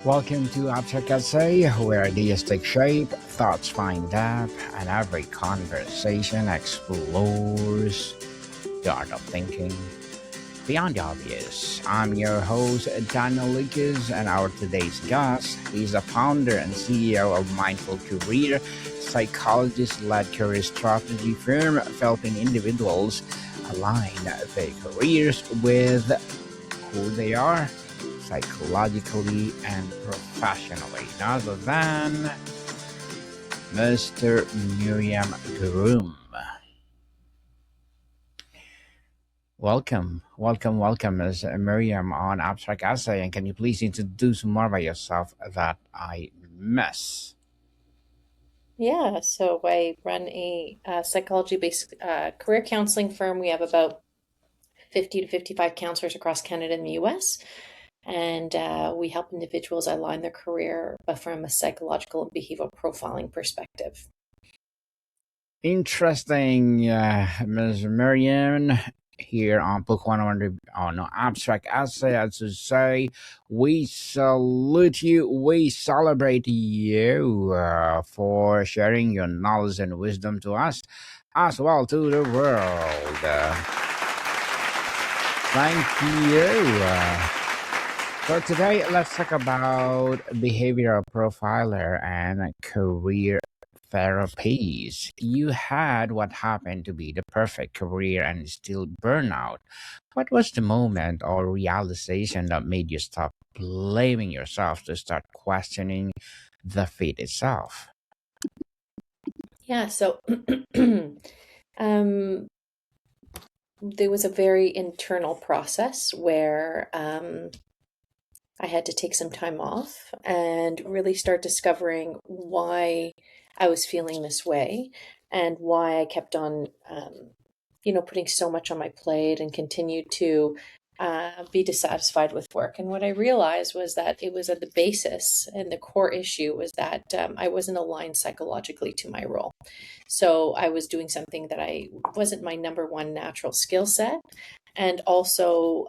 Welcome to Abstract Essay, where ideas take shape, thoughts find depth, and every conversation explores the art of thinking beyond the obvious. I'm your host, Daniel Lucas, and our today's guest is the founder and CEO of Mindful Career, psychologist-led career strategy firm helping individuals align their careers with who they are psychologically and professionally, none other than Mr. Miriam Groom. Welcome, Ms. Miriam on Abstract Essay. And can you please introduce more about yourself that I miss? Yeah, so I run a psychology-based career counseling firm. We have about 50 to 55 counselors across Canada and the US, and we help individuals align their career but from a psychological and behavioral profiling perspective. Interesting, Ms. Miriam. Here on Book 100 on Abstract Essay, as to say, we salute you, we celebrate you for sharing your knowledge and wisdom to us, as well to the world. Thank you. So today, let's talk about behavioral profiler and career therapies. You had what happened to be the perfect career and still burnout. What was the moment or realization that made you stop blaming yourself to start questioning the fate itself? Yeah, so um, there was a very internal process where I had to take some time off and really start discovering why I was feeling this way and why I kept on, putting so much on my plate and continued to be dissatisfied with work. And what I realized was that it was at the basis and the core issue was that I wasn't aligned psychologically to my role. So I was doing something that I wasn't my number one natural skill set. And also,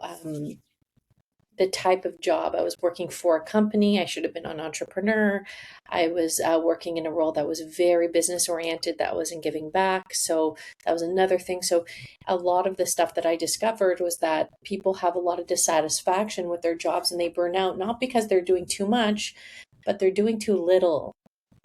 the type of job. I was working for a company. I should have been an entrepreneur. I was working in a role that was very business oriented, that wasn't giving back. So that was another thing. So a lot of the stuff that I discovered was that people have a lot of dissatisfaction with their jobs and they burn out, not because they're doing too much, but they're doing too little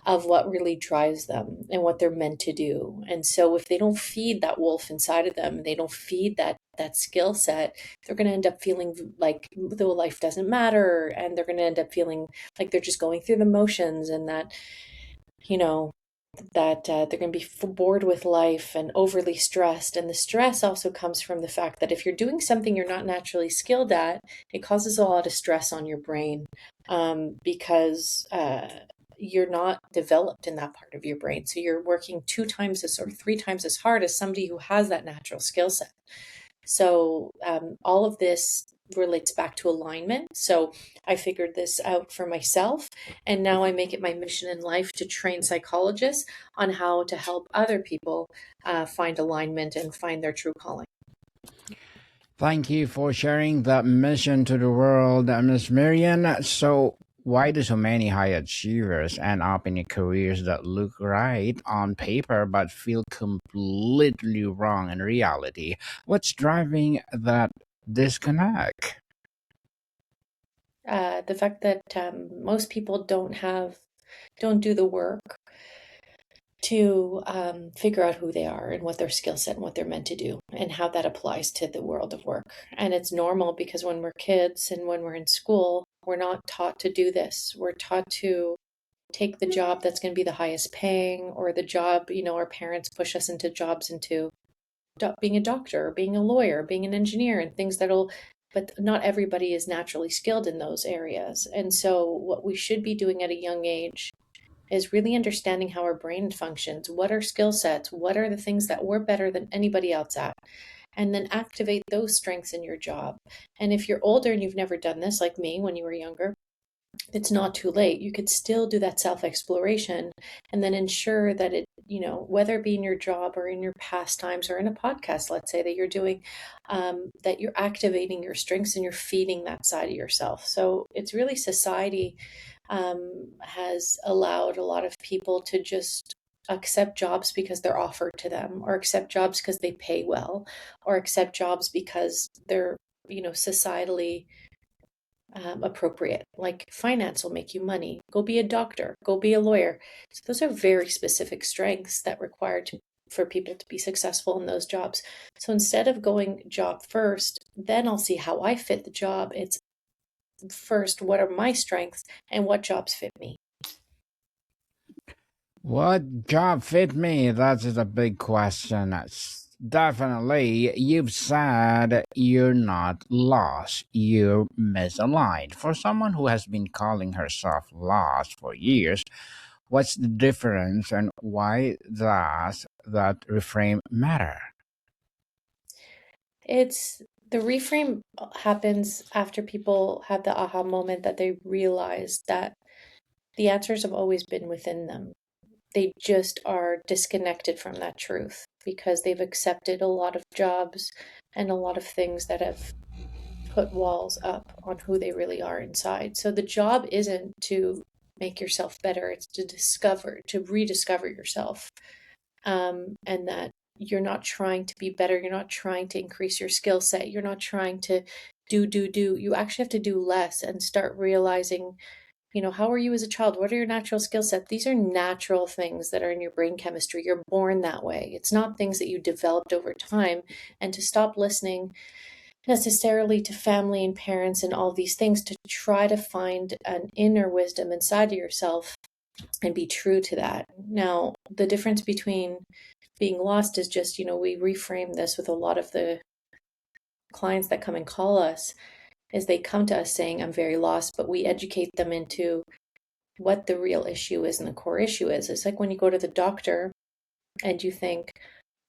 of what really drives them and what they're meant to do. And so if they don't feed that wolf inside of them, they don't feed that skill set, they're going to end up feeling like their life doesn't matter, and they're going to end up feeling like they're just going through the motions, and that you know they're going to be bored with life and overly stressed. And the stress also comes from the fact that if you're doing something you're not naturally skilled at, it causes a lot of stress on your brain, because you're not developed in that part of your brain. So you're working 2 times as or 3 times as hard as somebody who has that natural skill set. So all of this relates back to alignment. So I figured this out for myself, and now I make it my mission in life to train psychologists on how to help other people find alignment and find their true calling. Thank you for sharing that mission to the world, Ms. Miriam. So, why do so many high achievers end up in careers that look right on paper but feel completely wrong in reality? What's driving that disconnect? The fact that most people don't do the work to figure out who they are and what their skill set and what they're meant to do and how that applies to the world of work. And it's normal because when we're kids and when we're in school, we're not taught to do this. We're taught to take the job that's going to be the highest paying, or the job, our parents push us into jobs, into being a doctor, being a lawyer, being an engineer, and things but not everybody is naturally skilled in those areas. And so what we should be doing at a young age is really understanding how our brain functions, what are skill sets, what are the things that we're better than anybody else at, and then activate those strengths in your job. And if you're older and you've never done this, like me when you were younger, it's not too late. You could still do that self exploration and then ensure that whether it be in your job or in your pastimes or in a podcast, let's say that you're doing, that you're activating your strengths and you're feeding that side of yourself. So it's really society has allowed a lot of people to just accept jobs because they're offered to them, or accept jobs because they pay well, or accept jobs because they're, societally appropriate. Like finance will make you money. Go be a doctor, go be a lawyer. So those are very specific strengths that require for people to be successful in those jobs. So instead of going job first, then I'll see how I fit the job. It's first, what are my strengths and what jobs fit me? What job fit me? That is a big question. Definitely, you've said you're not lost, you're misaligned. For someone who has been calling herself lost for years, what's the difference and why does that reframe matter? It's the reframe happens after people have the aha moment that they realize that the answers have always been within them. They just are disconnected from that truth because they've accepted a lot of jobs and a lot of things that have put walls up on who they really are inside. So the job isn't to make yourself better, it's to rediscover yourself. And that you're not trying to be better, you're not trying to increase your skill set, you're not trying to do. You actually have to do less and start realizing, how are you as a child? What are your natural skill sets? These are natural things that are in your brain chemistry. You're born that way. It's not things that you developed over time. And to stop listening necessarily to family and parents and all these things, to try to find an inner wisdom inside of yourself and be true to that. Now, the difference between being lost is just, we reframe this with a lot of the clients that come and call us, is they come to us saying, I'm very lost, but we educate them into what the real issue is and the core issue is. It's like when you go to the doctor and you think,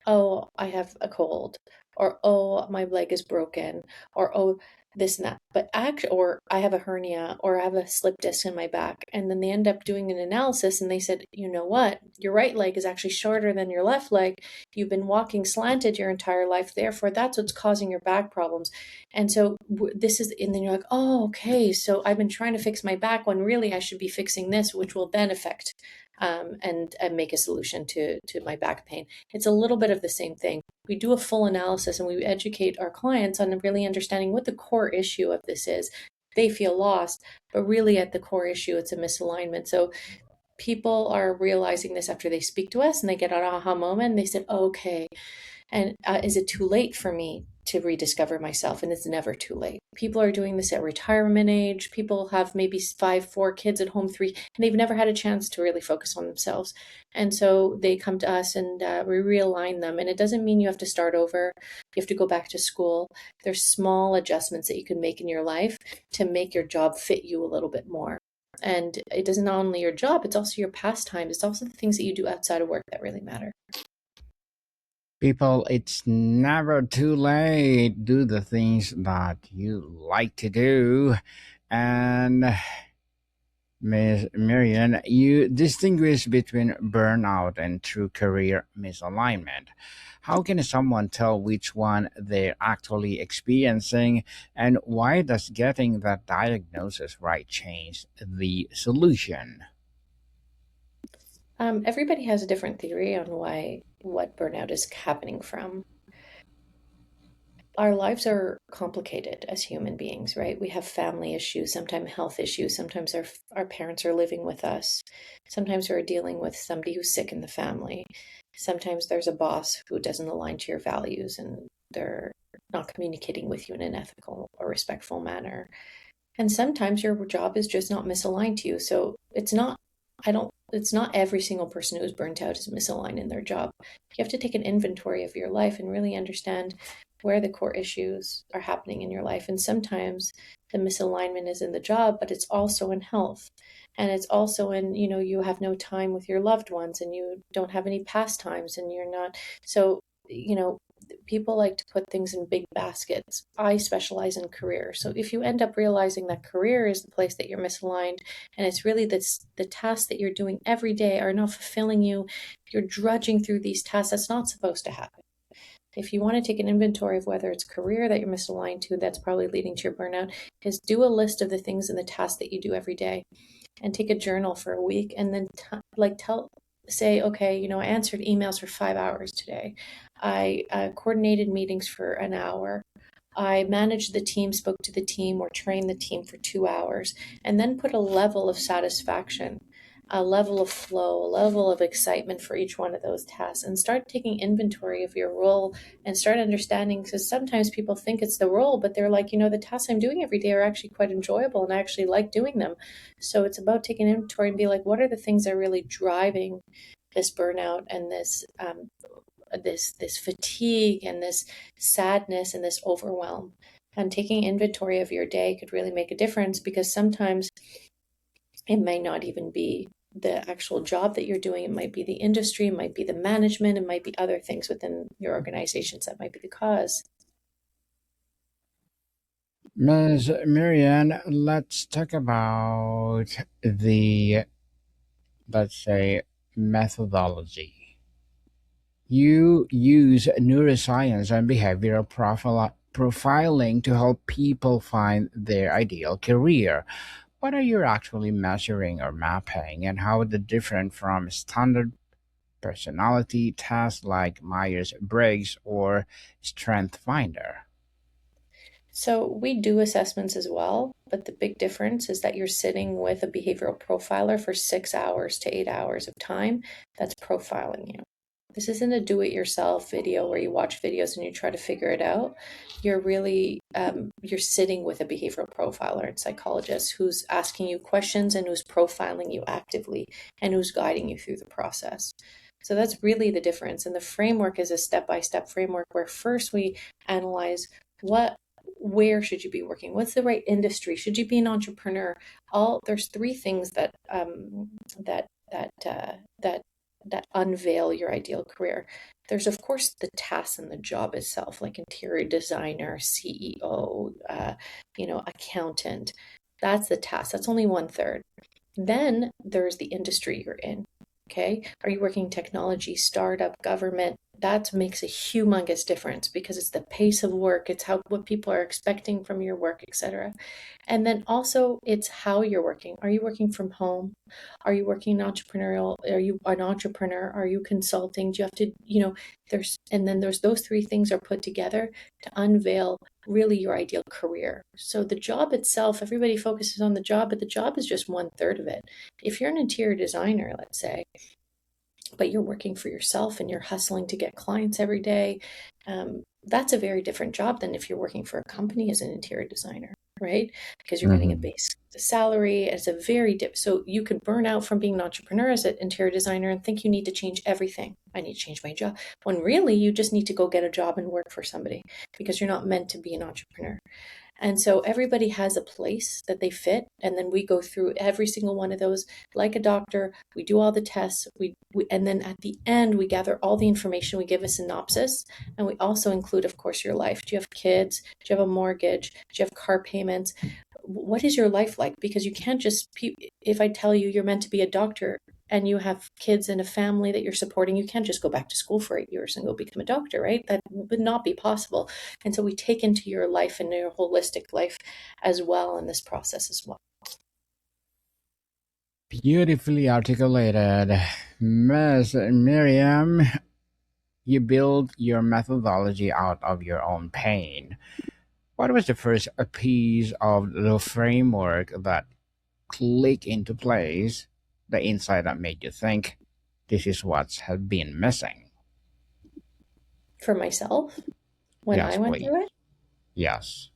oh, I have a cold, or oh, my leg is broken, or oh, this and that. But or I have a hernia, or I have a slip disc in my back. And then they end up doing an analysis and they said, you know what? Your right leg is actually shorter than your left leg. You've been walking slanted your entire life. Therefore, that's what's causing your back problems. And so this is, and then you're like, oh, okay. So I've been trying to fix my back when really I should be fixing this, which will then affect and make a solution to my back pain. It's a little bit of the same thing. We do a full analysis and we educate our clients on really understanding what the core issue of this is. They feel lost, but really at the core issue, it's a misalignment. So people are realizing this after they speak to us and they get an aha moment and they said, oh, okay, and is it too late for me to rediscover myself? And it's never too late. People are doing this at retirement age. People have maybe 4 kids at home, 3, and they've never had a chance to really focus on themselves. And so they come to us and we realign them. And it doesn't mean you have to start over. You have to go back to school. There's small adjustments that you can make in your life to make your job fit you a little bit more. And it isn't only your job, it's also your pastime. It's also the things that you do outside of work that really matter. People, it's never too late. Do the things that you like to do. And Ms. Miriam, you distinguish between burnout and true career misalignment. How can someone tell which one they're actually experiencing, and why does getting that diagnosis right change the solution? Everybody has a different theory on what burnout is happening from. Our lives are complicated as human beings, right? We have family issues, sometimes health issues, sometimes our parents are living with us. Sometimes we're dealing with somebody who's sick in the family. Sometimes there's a boss who doesn't align to your values and they're not communicating with you in an ethical or respectful manner. And sometimes your job is just not misaligned to you. So it's not every single person who's burnt out is misaligned in their job. You have to take an inventory of your life and really understand where the core issues are happening in your life. And sometimes the misalignment is in the job, but it's also in health. And it's also in, you have no time with your loved ones and you don't have any pastimes and you're not. So, people like to put things in big baskets. I specialize in career. So if you end up realizing that career is the place that you're misaligned, and it's really the tasks that you're doing every day are not fulfilling you, you're drudging through these tasks, that's not supposed to happen. If you want to take an inventory of whether it's career that you're misaligned to, that's probably leading to your burnout, is do a list of the things and the tasks that you do every day and take a journal for a week and then say, okay, I answered emails for 5 hours today. I coordinated meetings for an hour. I managed the team, spoke to the team, or trained the team for 2 hours, and then put a level of satisfaction, a level of flow, a level of excitement for each one of those tasks, and start taking inventory of your role and start understanding. Because sometimes people think it's the role, but they're like, the tasks I'm doing every day are actually quite enjoyable and I actually like doing them. So it's about taking inventory and be like, what are the things that are really driving this burnout and this fatigue and this sadness and this overwhelm? And taking inventory of your day could really make a difference, because sometimes it may not even be the actual job that you're doing. It might be the industry, it might be the management, it might be other things within your organizations that might be the cause. Ms. Miriam, let's talk about the, let's say, methodology. You use neuroscience and behavioral profiling to help people find their ideal career. What are you actually measuring or mapping, and how is it different from standard personality tests like Myers Briggs or Strength Finder? So we do assessments as well, but the big difference is that you're sitting with a behavioral profiler for 6 hours to 8 hours of time that's profiling you. This isn't a do-it-yourself video where you watch videos and you try to figure it out. You're really you're sitting with a behavioral profiler and psychologist who's asking you questions and who's profiling you actively and who's guiding you through the process. So that's really the difference. And the framework is a step-by-step framework where first we analyze what where should you be working, what's the right industry, should you be an entrepreneur. All There's three things that that that that unveil your ideal career. There's of course the tasks and the job itself, like interior designer, CEO, accountant. That's the task. That's only one third. Then there's the industry you're in. Okay. Are you working technology, startup, government? That makes a humongous difference because it's the pace of work, it's what people are expecting from your work, etc. And then also it's how you're working. Are you working from home? Are you working entrepreneurial? Are you an entrepreneur? Are you consulting? Do you have to, there's those three things are put together to unveil really your ideal career. So the job itself, everybody focuses on the job, but the job is just one third of it. If you're an interior designer, let's say, but you're working for yourself and you're hustling to get clients every day, that's a very different job than if you're working for a company as an interior designer, right? Because you're getting a Mhm. base salary. It's a very so you could burn out from being an entrepreneur as an interior designer and think you need to change everything. I need to change my job, when really you just need to go get a job and work for somebody, because you're not meant to be an entrepreneur. And so everybody has a place that they fit. And then we go through every single one of those like a doctor. We do all the tests. And then at the end, we gather all the information. We give a synopsis. And we also include, of course, your life. Do you have kids? Do you have a mortgage? Do you have car payments? What is your life like? Because you can't just, if I tell you you're meant to be a doctor and you have kids and a family that you're supporting, you can't just go back to school for 8 years and go become a doctor, right? That would not be possible. And so we take into your life and your holistic life as well in this process as well. Beautifully articulated. Ms. Miriam, you build your methodology out of your own pain. What was the first piece of the framework that clicked into place, the insight that made you think this is what's has been missing? For myself, when I Yes, went please. through it, Yes.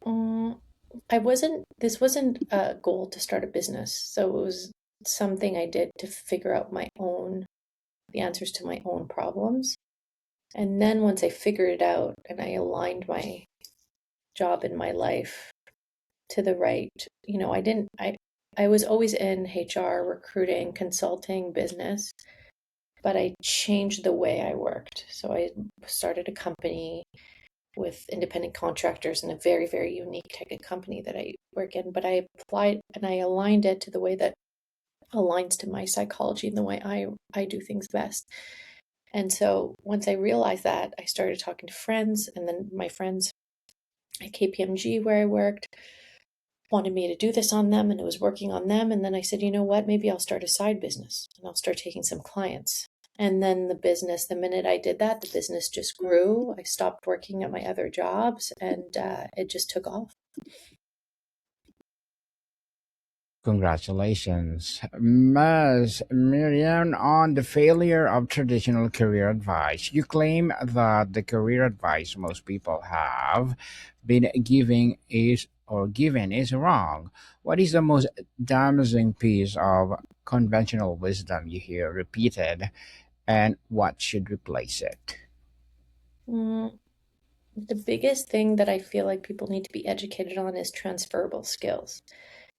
um, this wasn't a goal to start a business. So it was something I did to figure out the answers to my own problems. And then once I figured it out and I aligned my job in my life to the right, I was always in HR, recruiting, consulting, business. but I changed the way I worked. So I started a company with independent contractors in a very, very unique type of company that I work in. But I applied and I aligned it to the way that aligns to my psychology and the way I do things best. And so once I realized that, I started talking to friends, and then my friends at KPMG, where I worked, wanted me to do this on them, and it was working on them. And then I said, you know what, maybe I'll start a side business and I'll start taking some clients. And then the minute I did that, the business just grew. I stopped working at my other jobs, and it just took off. Congratulations, Ms. Miriam, on the failure of traditional career advice. You claim that the career advice most people have been given is wrong. What is the most damaging piece of conventional wisdom you hear repeated, and what should replace it? Mm, the biggest thing that I feel like people need to be educated on is transferable skills.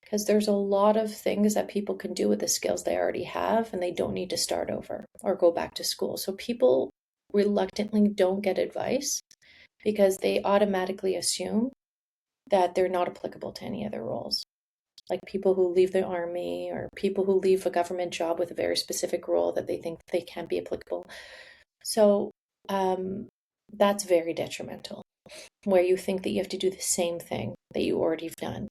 Because there's a lot of things that people can do with the skills they already have, and they don't need to start over or go back to school. So people reluctantly don't get advice because they automatically assume that they're not applicable to any other roles. Like people who leave the army or people who leave a government job with a very specific role that they think they can't be applicable. So um, that's very detrimental, where you think that you have to do the same thing that you already have done,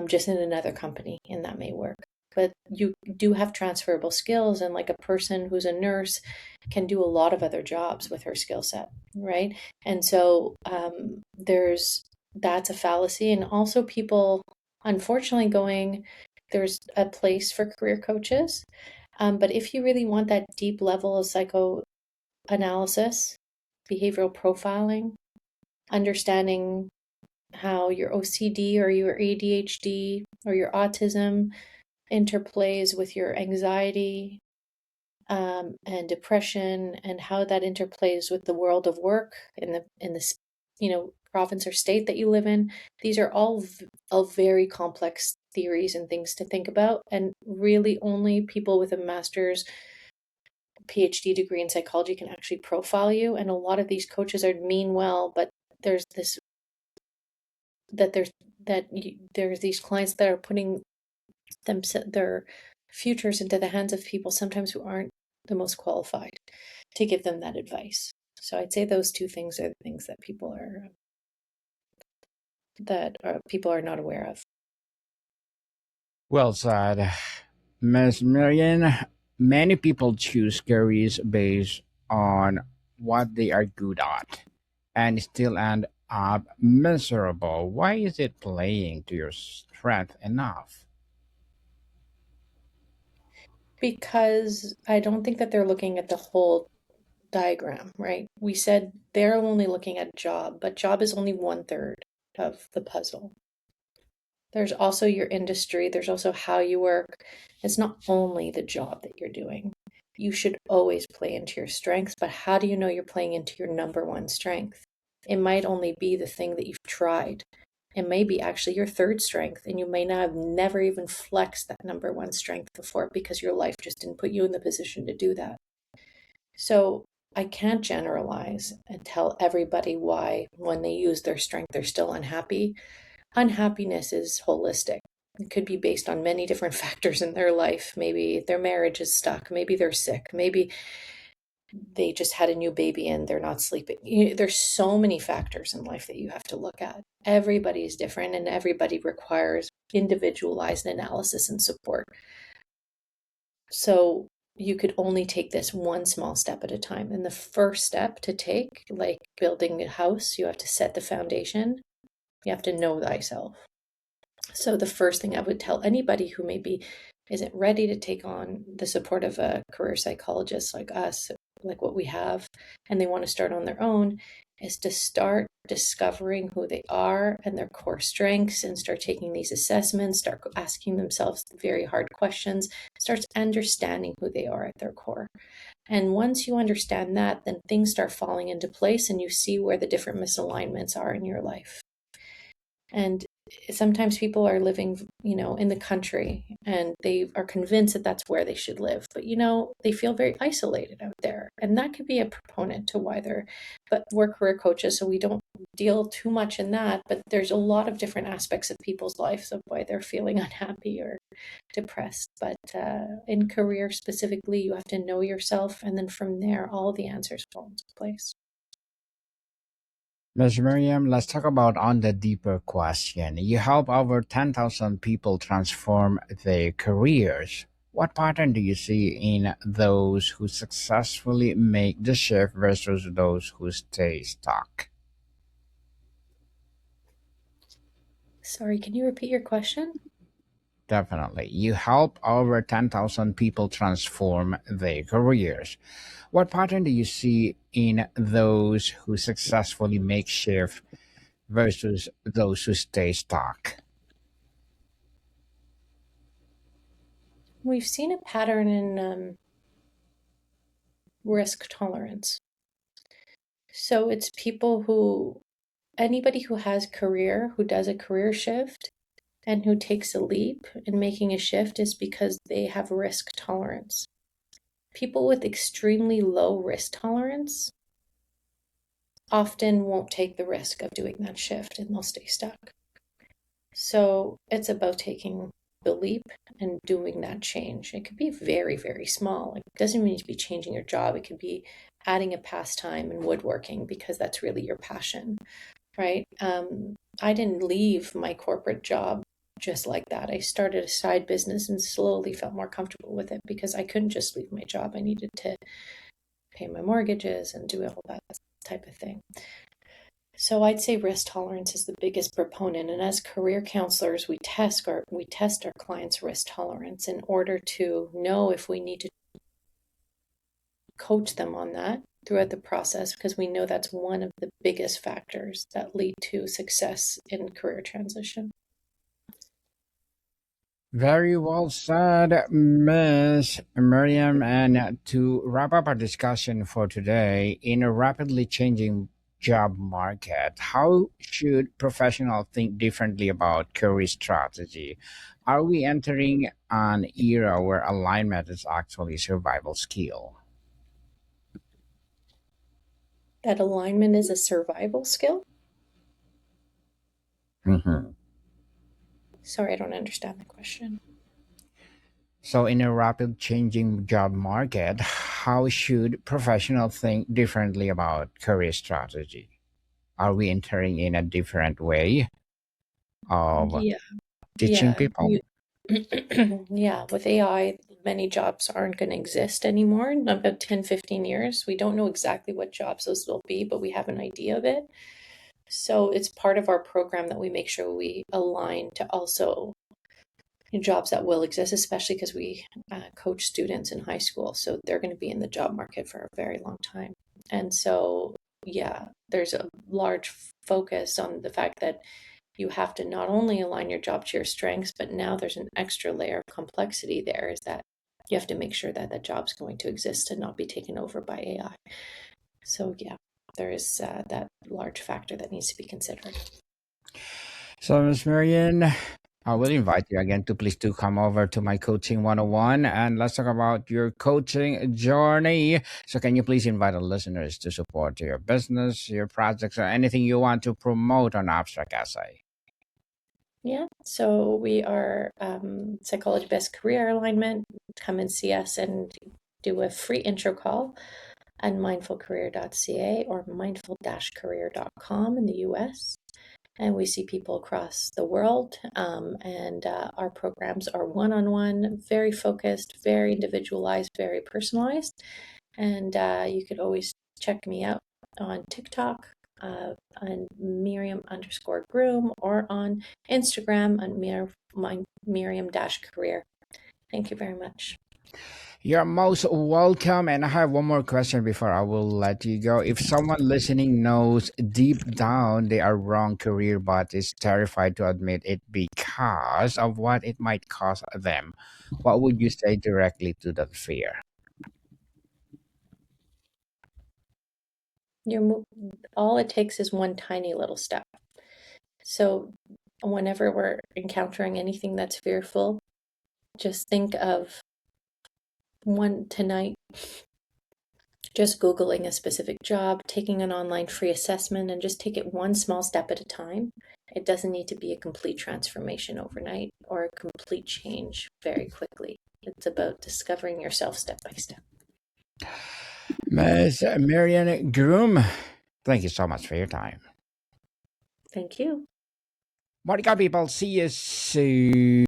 just in another company, and that may work. But you do have transferable skills, and like a person who's a nurse can do a lot of other jobs with her skill set, right? And so that's a fallacy. And also, people unfortunately there's a place for career coaches, but if you really want that deep level of psychoanalysis, behavioral profiling, understanding how your OCD or your ADHD or your autism interplays with your anxiety, and depression, and how that interplays with the world of work in this province or state that you live in. These are all very complex theories and things to think about, and really only people with a master's PhD degree in psychology can actually profile you. And a lot of these coaches are mean well, but there's this that there's there's these clients that are putting their futures into the hands of people sometimes who aren't the most qualified to give them that advice. So I'd say those two things are the things that people are not aware of. Well said, Ms. Marian. Many people choose careers based on what they are good at and still end up miserable. Why is it playing to your strength enough? Because I don't think that they're looking at the whole diagram, right? We said they're only looking at job, but job is only one third of the puzzle. There's also your industry, there's also how you work. It's not only the job that you're doing. You should always play into your strengths, but how do you know you're playing into your number one strength? It might only be the thing that you've tried. It may be actually your third strength, and you may not have never even flexed that number one strength before because your life just didn't put you in the position to do that. So I can't generalize and tell everybody why, when they use their strength, they're still unhappy. Unhappiness is holistic. It could be based on many different factors in their life. Maybe their marriage is stuck. Maybe they're sick. Maybe they just had a new baby and they're not sleeping. There's so many factors in life that you have to look at. Everybody is different, and everybody requires individualized analysis and support. So you could only take this one small step at a time. And the first step to take, like building a house, you have to set the foundation. You have to know thyself. So the first thing I would tell anybody who maybe isn't ready to take on the support of a career psychologist like us, like what we have, and they want to start on their own, is to start discovering who they are and their core strengths, and start taking these assessments, start asking themselves very hard questions, starts understanding who they are at their core. And once you understand that, then things start falling into place, and you see where the different misalignments are in your life. And sometimes people are living, in the country and they are convinced that that's where they should live. But, they feel very isolated out there. And that could be a proponent to why but we're career coaches, so we don't deal too much in that. But there's a lot of different aspects of people's lives of why they're feeling unhappy or depressed. But in career specifically, you have to know yourself. And then from there, all the answers fall into place. Ms. Miriam, let's talk about on the deeper question. You help over 10,000 people transform their careers. What pattern do you see in those who successfully make the shift versus those who stay stuck? Sorry, can you repeat your question? Definitely. You help over 10,000 people transform their careers. What pattern do you see in those who successfully make shift versus those who stay stuck? We've seen a pattern in risk tolerance. So it's anybody who has career, who does a career shift and who takes a leap in making a shift is because they have risk tolerance. People with extremely low risk tolerance often won't take the risk of doing that shift and they'll stay stuck. So it's about taking the leap and doing that change. It could be very, very small. It doesn't mean to be changing your job. It could be adding a pastime in woodworking because that's really your passion, right? I didn't leave my corporate job just like that. I started a side business and slowly felt more comfortable with it because I couldn't just leave my job. I needed to pay my mortgages and do all that type of thing. So I'd say risk tolerance is the biggest proponent. And as career counselors, we test our clients' risk tolerance in order to know if we need to coach them on that throughout the process, because we know that's one of the biggest factors that lead to success in career transition. Very well said, Miss Miriam. And to wrap up our discussion for today, in a rapidly changing job market, how should professionals think differently about career strategy? Are we entering an era where alignment is actually a survival skill? That alignment is a survival skill. Mhm. Sorry, I don't understand the question. So, in a rapid changing job market, how should professionals think differently about career strategy? Are we entering in a different way of Yeah, teaching yeah. people? Yeah, with AI, many jobs aren't going to exist anymore in about 10, 15 years. We don't know exactly what jobs those will be, but we have an idea of it. So it's part of our program that we make sure we align to also jobs that will exist, especially because we coach students in high school. So they're going to be in the job market for a very long time. And so, yeah, there's a large focus on the fact that you have to not only align your job to your strengths, but now there's an extra layer of complexity there is that you have to make sure that that job's going to exist and not be taken over by AI. So, yeah, there is that large factor that needs to be considered. So, Ms. Marion, I will invite you again to please to come over to my coaching 101 and let's talk about your coaching journey. So, can you please invite the listeners to support your business, your projects, or anything you want to promote on Abstract Essay? Yeah, so we are Psychology Best Career Alignment. Come and see us and do a free intro call on mindfulcareer.ca or mindful-career.com in the US. And we see people across the world. And our programs are one-on-one, very focused, very individualized, very personalized. And you could always check me out on TikTok on Miriam_Groom or on Instagram on Miriam-career. Thank you very much. You're most welcome. And I have one more question before I will let you go. If someone listening knows deep down they are wrong career but is terrified to admit it because of what it might cost them, what would you say directly to that fear? You're, all it takes is one tiny little step. So whenever we're encountering anything that's fearful, just think of one tonight, just Googling a specific job, taking an online free assessment, and just take it one small step at a time. It doesn't need to be a complete transformation overnight or a complete change very quickly. It's about discovering yourself step by step. Ms. Miriam Groom, thank you so much for your time. Thank you. What you got, people? See you soon.